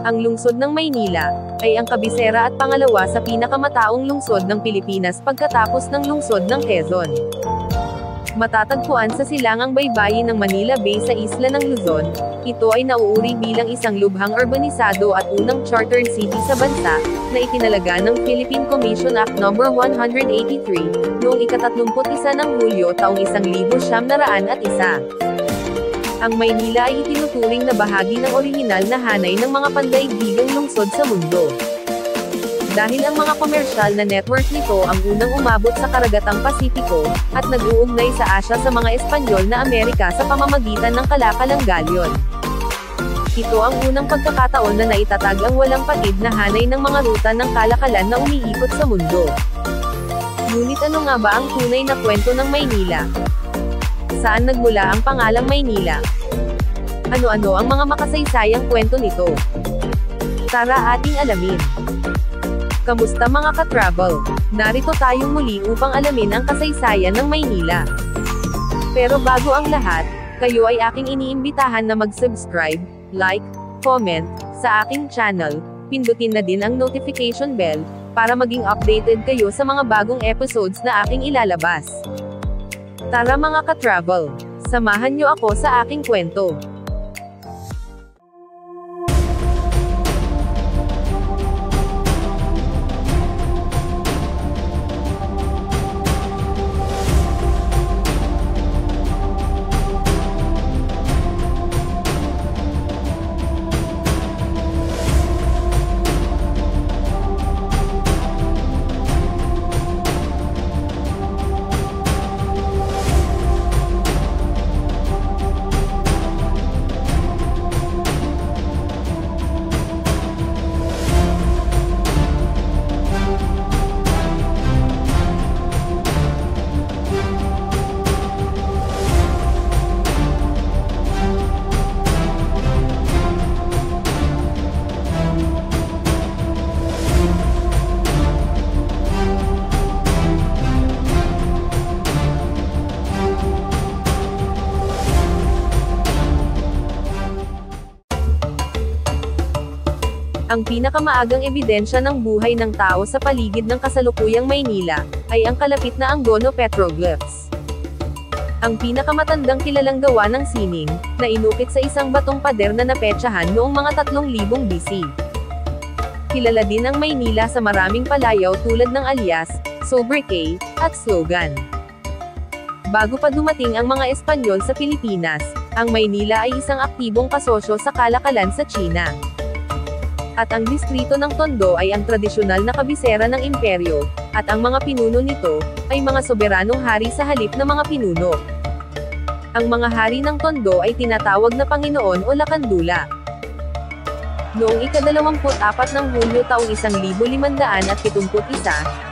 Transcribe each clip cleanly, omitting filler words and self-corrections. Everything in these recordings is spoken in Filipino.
Ang lungsod ng Maynila ay ang kabisera at pangalawa sa pinakamataong lungsod ng Pilipinas pagkatapos ng lungsod ng Quezon. Matatagpuan sa silangang baybayin ng Manila Bay sa isla ng Luzon, ito ay nauuri bilang isang lubhang urbanisado at unang chartered city sa bansa, na itinalaga ng Philippine Commission Act No. 183, noong ika-31 ng Hulyo taong 1901. Ang Maynila ay itinuturing na bahagi ng orihinal na hanay ng mga pandaigdigang lungsod sa mundo. Dahil ang mga komersyal na network nito ang unang umabot sa Karagatang Pasipiko, at nag-uugnay sa Asya sa mga Espanyol na Amerika sa pamamagitan ng kalakalang galyon. Ito ang unang pagkakataon na naitatag ang walang patid na hanay ng mga ruta ng kalakalan na umiikot sa mundo. Ngunit ano nga ba ang tunay na kwento ng Maynila? Saan nagmula ang pangalang Maynila? Ano-ano ang mga makasaysayang kwento nito? Tara ating alamin. Kamusta mga ka-travel? Narito tayong muli upang alamin ang kasaysayan ng Maynila. Pero bago ang lahat, kayo ay aking iniimbitahan na mag-subscribe, like, comment, sa aking channel, pindutin na din ang notification bell, para maging updated kayo sa mga bagong episodes na aking ilalabas. Tara mga ka-travel, samahan nyo ako sa aking kwento. Ang pinakamaagang ebidensya ng buhay ng tao sa paligid ng kasalukuyang Maynila, ay ang kalapit na Angono petroglyphs. Ang pinakamatandang kilalang gawa ng sining, na inukit sa isang batong pader na napetsahan noong mga 3,000 BC. Kilala din ang Maynila sa maraming palayaw tulad ng alias, sobriquet, at slogan. Bago pa dumating ang mga Espanyol sa Pilipinas, ang Maynila ay isang aktibong kasosyo sa kalakalan sa China. At ang distrito ng Tondo ay ang tradisyonal na kabisera ng imperyo, at ang mga pinuno nito, ay mga soberanong hari sa halip na mga pinuno. Ang mga hari ng Tondo ay tinatawag na Panginoon o Lakandula. Noong ika-24 ng Hulyo taong 1571,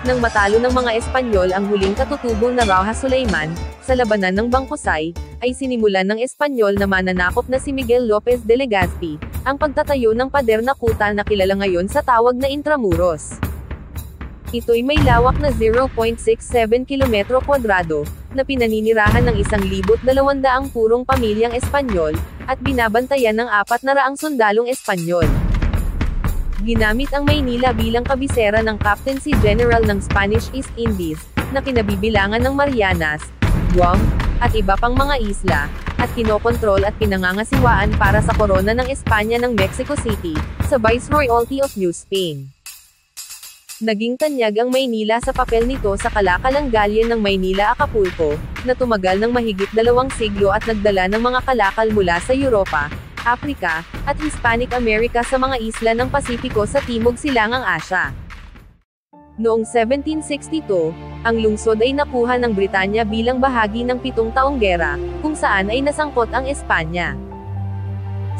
nang matalo ng mga Espanyol ang huling katutubong na Rojas Suleiman, sa labanan ng Bangkusay, ay sinimulan ng Espanyol na mananakop na si Miguel Lopez de Legazpi, ang pagtatayo ng pader na kuta na kilala ngayon sa tawag na Intramuros. Ito'y may lawak na 0.67 km², na pinaninirahan ng 1,200 purong pamilyang Espanyol, at binabantayan ng 400 sundalong Espanyol. Ginamit ang Maynila bilang kabisera ng Captaincy General ng Spanish East Indies, na kinabibilangan ng Marianas, Guam, at iba pang mga isla, at kinokontrol at pinangangasiwaan para sa korona ng Espanya ng Mexico City, sa Viceroyalty of New Spain. Naging tanyag ang Maynila sa papel nito sa kalakalang galyen ng Maynila-Acapulco, na tumagal ng mahigit 2 siglo at nagdala ng mga kalakal mula sa Europa, Africa, at Hispanic America sa mga isla ng Pasipiko sa Timog Silangang Asya. Noong 1762, ang lungsod ay nakuha ng Britanya bilang bahagi ng 7 taong gera, kung saan ay nasangkot ang Espanya.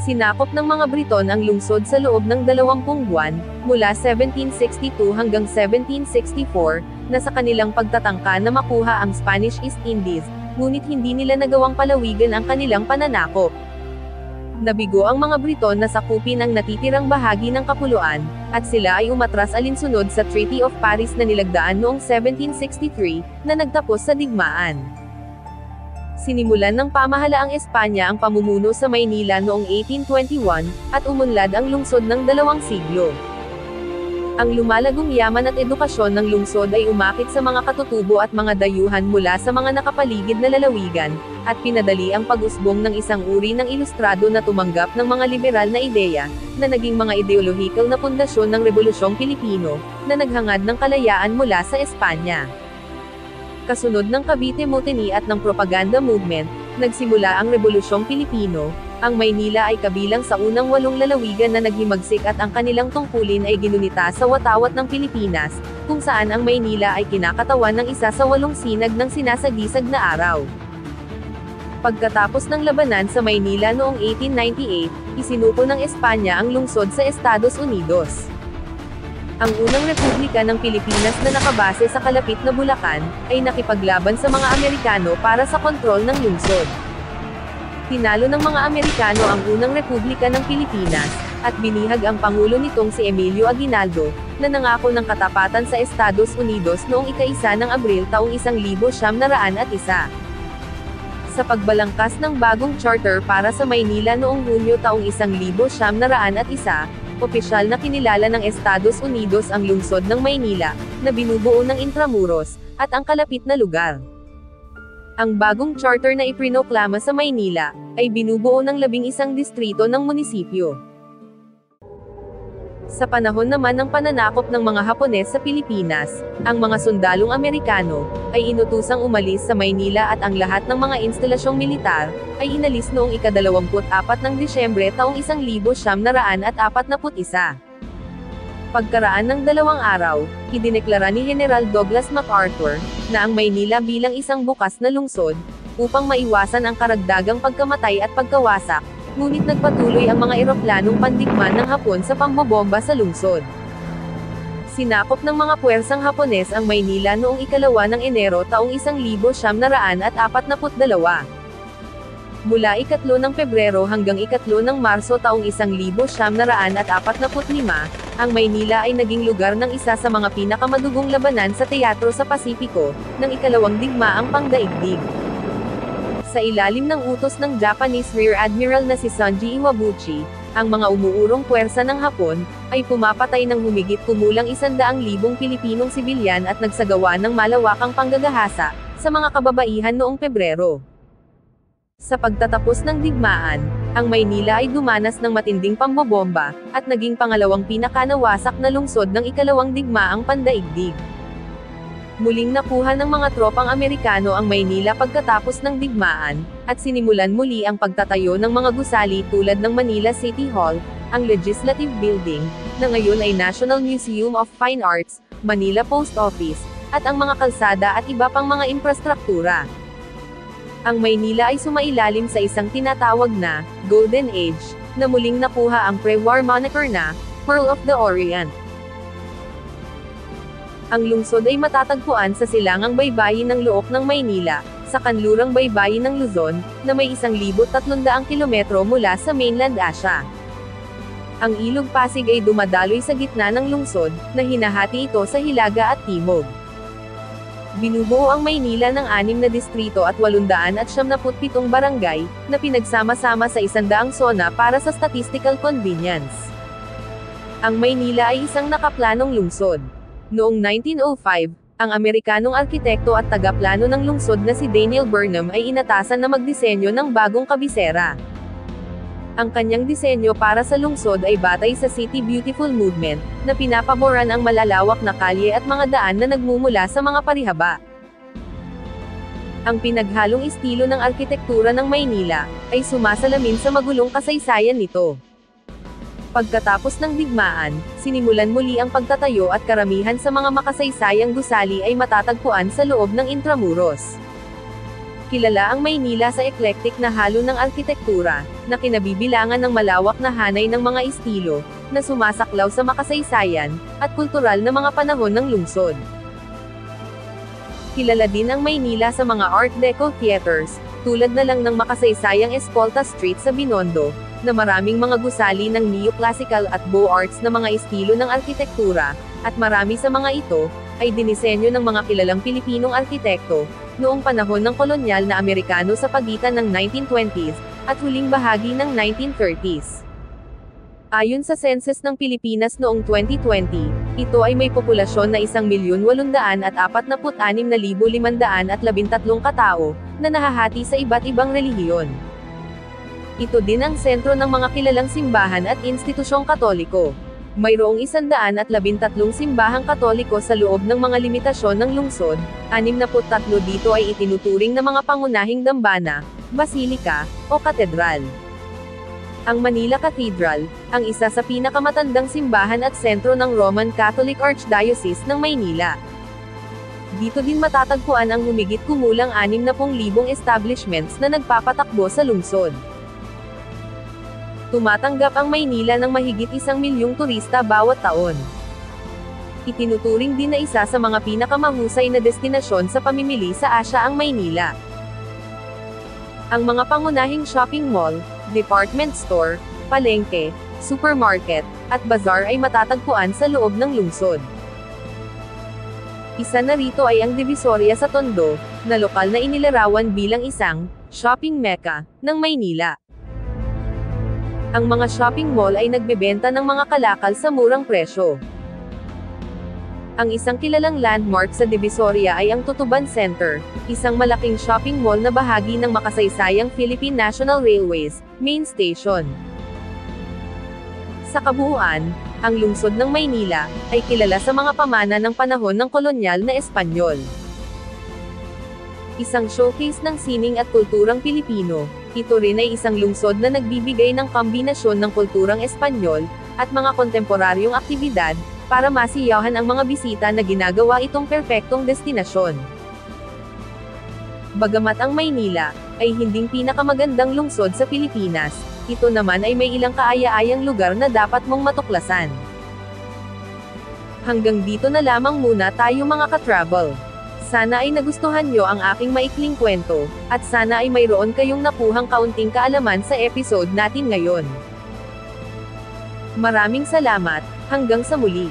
Sinakop ng mga Briton ang lungsod sa loob ng 20 buwan, mula 1762 hanggang 1764, na sa kanilang pagtatangka na makuha ang Spanish East Indies, ngunit hindi nila nagawang palawigan ang kanilang pananakop. Nabigo ang mga Briton na sakupin ang natitirang bahagi ng kapuluan, at sila ay umatras alinsunod sa Treaty of Paris na nilagdaan noong 1763, na nagtapos sa digmaan. Sinimulan ng pamahalaang Espanya ang pamumuno sa Maynila noong 1821, at umunlad ang lungsod ng 2 siglo. Ang lumalagong yaman at edukasyon ng lungsod ay umakit sa mga katutubo at mga dayuhan mula sa mga nakapaligid na lalawigan, at pinadali ang pag-usbong ng isang uri ng ilustrado na tumanggap ng mga liberal na ideya, na naging mga ideolohikal na pundasyon ng Rebolusyong Pilipino, na naghangad ng kalayaan mula sa Espanya. Kasunod ng Cavite Mutiny at ng propaganda movement, nagsimula ang Rebolusyong Pilipino. Ang Maynila ay kabilang sa unang 8 lalawigan na naghimagsik at ang kanilang tungkulin ay ginunita sa watawat ng Pilipinas, kung saan ang Maynila ay kinakatawan ng isa sa 8 sinag ng sinasagisag na araw. Pagkatapos ng labanan sa Maynila noong 1898, isinuko ng Espanya ang lungsod sa Estados Unidos. Ang unang republika ng Pilipinas na nakabase sa kalapit na Bulacan, ay nakipaglaban sa mga Amerikano para sa kontrol ng lungsod. Tinalo ng mga Amerikano ang unang republika ng Pilipinas, at binihag ang pangulo nitong si Emilio Aguinaldo, na nangako ng katapatan sa Estados Unidos noong ika-1 ng Abril taong 1901. Sa pagbalangkas ng bagong charter para sa Maynila noong Hunyo taong 1901, opisyal na kinilala ng Estados Unidos ang lungsod ng Maynila, na binubuo ng Intramuros, at ang kalapit na lugar. Ang bagong charter na ipinoklama sa Maynila, ay binubuo ng 11 distrito ng munisipyo. Sa panahon naman ng pananakop ng mga Hapones sa Pilipinas, ang mga sundalong Amerikano, ay inutusang umalis sa Maynila at ang lahat ng mga instalasyong militar, ay inalis noong ika-24 ng Disyembre taong 1941. Pagkaraan ng 2 araw, idineklara ni General Douglas MacArthur, na ang Maynila bilang isang bukas na lungsod, upang maiwasan ang karagdagang pagkamatay at pagkawasak, ngunit nagpatuloy ang mga eroplanong pandigma ng Hapon sa pambobomba sa lungsod. Sinakop ng mga puwersang Hapones ang Maynila noong ika-2 ng Enero taong 1942. Mula ika-3 ng Pebrero hanggang ika-3 ng Marso taong 1945, ang Maynila ay naging lugar ng isa sa mga pinakamadugong labanan sa teatro sa Pasipiko, ng ika-2 digmaang pangdaigdig. Sa ilalim ng utos ng Japanese Rear Admiral na si Sonji Iwabuchi, ang mga umuurong puwersa ng Hapon, ay pumapatay ng humigit kumulang 100,000 Pilipinong sibilyan at nagsagawa ng malawakang panggagahasa, sa mga kababaihan noong Pebrero. Sa pagtatapos ng digmaan, ang Maynila ay dumanas ng matinding pambobomba, at naging pangalawang pinakanawasak na lungsod ng ika-2 digmaang pandaigdig. Muling nakuha ng mga tropang Amerikano ang Maynila pagkatapos ng digmaan, at sinimulan muli ang pagtatayo ng mga gusali tulad ng Manila City Hall, ang Legislative Building, na ngayon ay National Museum of Fine Arts, Manila Post Office, at ang mga kalsada at iba pang mga infrastruktura. Ang Maynila ay sumailalim sa isang tinatawag na Golden Age, na muling nakuha ang pre-war moniker na Pearl of the Orient. Ang lungsod ay matatagpuan sa silangang baybayin ng Looc ng Maynila, sa kanlurang baybayin ng Luzon, na may 1,300 kilometro mula sa mainland Asia. Ang Ilog Pasig ay dumadaloy sa gitna ng lungsod, na hinahati ito sa hilaga at timog. Binubuo ang Maynila ng 6 na distrito at 877 barangay, na pinagsama-sama sa 100 sona para sa statistical convenience. Ang Maynila ay isang nakaplanong lungsod. Noong 1905, ang Amerikanong arkitekto at tagaplano ng lungsod na si Daniel Burnham ay inatasan na magdisenyo ng bagong kabisera. Ang kanyang disenyo para sa lungsod ay batay sa City Beautiful Movement, na pinapaboran ang malalawak na kalye at mga daan na nagmumula sa mga parihaba. Ang pinaghalong estilo ng arkitektura ng Maynila, ay sumasalamin sa magulong kasaysayan nito. Pagkatapos ng digmaan, sinimulan muli ang pagtatayo at karamihan sa mga makasaysayang gusali ay matatagpuan sa loob ng Intramuros. Kilala ang Maynila sa eclectic na halo ng arkitektura, na kinabibilangan ng malawak na hanay ng mga estilo, na sumasaklaw sa makasaysayan, at kultural na mga panahon ng lungsod. Kilala din ang Maynila sa mga Art Deco theaters, tulad na lang ng makasaysayang Escolta Street sa Binondo, na maraming mga gusali ng neoclassical at Beaux Arts na mga estilo ng arkitektura, at marami sa mga ito, ay dinisenyo ng mga kilalang Pilipinong arkitekto, noong panahon ng kolonyal na Amerikano sa pagitan ng 1920s, at huling bahagi ng 1930s. Ayon sa census ng Pilipinas noong 2020, ito ay may populasyon na 1,846,513 katao, na nahahati sa iba't ibang relihiyon. Ito din ang sentro ng mga kilalang simbahan at institusyong Katoliko. Mayroong 113 simbahang Katoliko sa loob ng mga limitasyon ng lungsod, 63 dito ay itinuturing na mga pangunahing dambana, basilika, o katedral. Ang Manila Cathedral, ang isa sa pinakamatandang simbahan at sentro ng Roman Catholic Archdiocese ng Maynila. Dito din matatagpuan ang humigit kumulang 60,000 establishments na nagpapatakbo sa lungsod. Tumatanggap ang Maynila ng mahigit 1,000,000 turista bawat taon. Itinuturing din na isa sa mga pinakamahusay na destinasyon sa pamimili sa Asya ang Maynila. Ang mga pangunahing shopping mall, department store, palengke, supermarket, at bazaar ay matatagpuan sa loob ng lungsod. Isa na rito ay ang Divisoria sa Tondo, na lokal na inilarawan bilang isang shopping mecca ng Maynila. Ang mga shopping mall ay nagbebenta ng mga kalakal sa murang presyo. Ang isang kilalang landmark sa Divisoria ay ang Tutuban Center, isang malaking shopping mall na bahagi ng makasaysayang Philippine National Railways main station. Sa kabuuan, ang lungsod ng Maynila ay kilala sa mga pamana ng panahon ng kolonyal na Espanyol. Isang showcase ng sining at kulturang Pilipino, ito rin ay isang lungsod na nagbibigay ng kombinasyon ng kulturang Espanyol at mga kontemporaryong aktibidad para masiyahan ang mga bisita na ginagawa itong perpektong destinasyon. Bagamat ang Maynila ay hinding pinakamagandang lungsod sa Pilipinas, ito naman ay may ilang kaaya-ayang lugar na dapat mong matuklasan. Hanggang dito na lamang muna tayo mga ka-travel. Sana ay nagustuhan nyo ang aking maikling kwento, at sana ay mayroon kayong nakuhang kaunting kaalaman sa episode natin ngayon. Maraming salamat, hanggang sa muli.